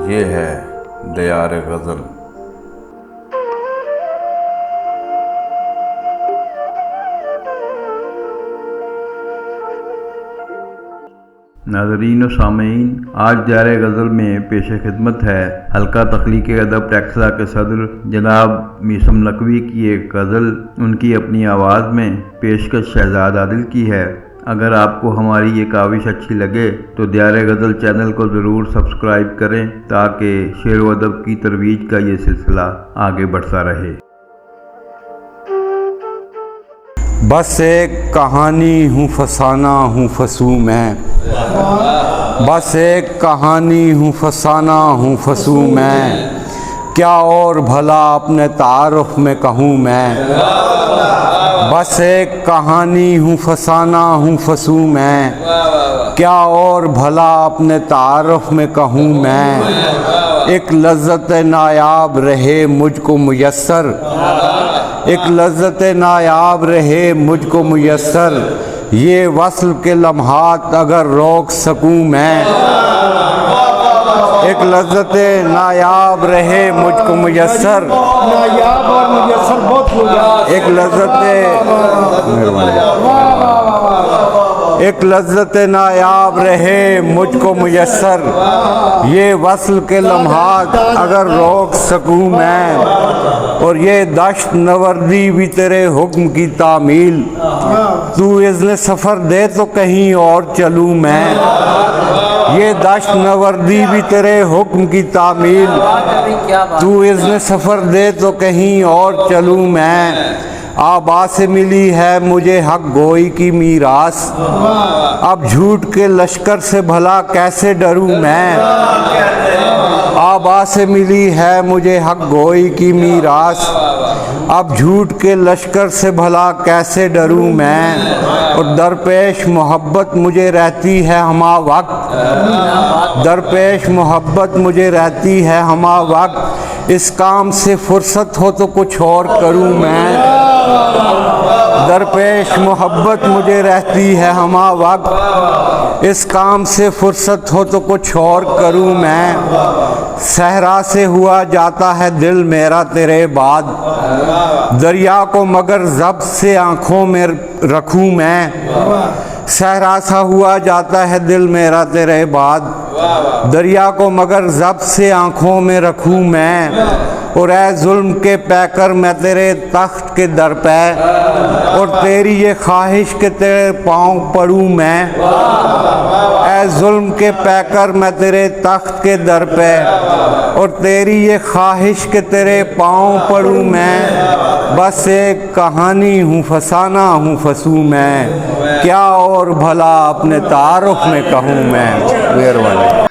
یہ ہے دیار غزل۔ ناظرین و سامعین، آج دیار غزل میں پیش خدمت ہے حلقہ تخلیق ادب ٹیکسلا کے صدر جناب میثم نقوی کی ایک غزل۔ ان کی اپنی آواز میں پیشکش شہزاد عادل کی ہے۔ اگر آپ کو ہماری یہ کاوش اچھی لگے تو دیار غزل چینل کو ضرور سبسکرائب کریں تاکہ شعر و ادب کی ترویج کا یہ سلسلہ آگے بڑھتا رہے۔ بس ایک کہانی ہوں فسانہ ہوں فسوں میں، بس ایک کہانی ہوں فسانہ ہوں فسوں میں، کیا اور بھلا اپنے تعارف میں کہوں میں۔ بس ایک کہانی ہوں فسانہ ہوں فسوں میں، کیا اور بھلا اپنے تعارف میں کہوں میں۔ ایک لذت نایاب رہے مجھ کو میسر، ایک لذت نایاب رہے مجھ کو میسر، یہ وصل کے لمحات اگر روک سکوں میں۔ ایک لذت نایاب رہے مجھ کو میسر، نایاب اور میسر بہت ہو گیا۔ ایک لذت ایک لذت نایاب رہے مجھ کو میسر، یہ وصل کے لمحات اگر روک سکوں میں۔ اور یہ دشت نوردی بھی تیرے حکم کی تعمیل، تو اذن سفر دے تو کہیں اور چلوں میں۔ یہ دشت نوردی بھی تیرے حکم کی تعمیل، تو اذن سفر دے تو کہیں اور چلوں میں۔ آبا سے ملی ہے مجھے حق گوئی کی میراث، اب جھوٹ کے لشکر سے بھلا کیسے ڈروں میں۔ آبا سے ملی ہے مجھے حق گوئی کی میراث، اب جھوٹ کے لشکر سے بھلا کیسے ڈروں میں۔ اور درپیش محبت مجھے رہتی ہے ہمہ وقت، درپیش محبت مجھے رہتی ہے ہمہ وقت، اس کام سے فرصت ہو تو کچھ اور کروں میں۔ درپیش محبت مجھے رہتی ہے ہمہ وقت، اس کام سے فرصت ہو تو کچھ اور کروں میں۔ صحرا سے ہوا جاتا ہے دل میرا تیرے بعد، دریا کو مگر ضبط سے آنکھوں میں رکھوں میں۔ صحرا سا ہوا جاتا ہے دل میرا تیرے بعد، دریا کو مگر ضبط سے آنکھوں میں رکھوں میں۔ اور اے ظلم کے پیکر میں تیرے تخت کے در پہ، اور تیری یہ خواہش کہ تیرے پاؤں پڑوں میں۔ اے ظلم کے پیکر میں تیرے تخت کے در پہ، اور تیری یہ خواہش کہ تیرے پاؤں پڑوں میں۔ بس ایک کہانی ہوں فسانہ ہوں فسوں میں، کیا اور بھلا اپنے تعارف میں کہوں میں۔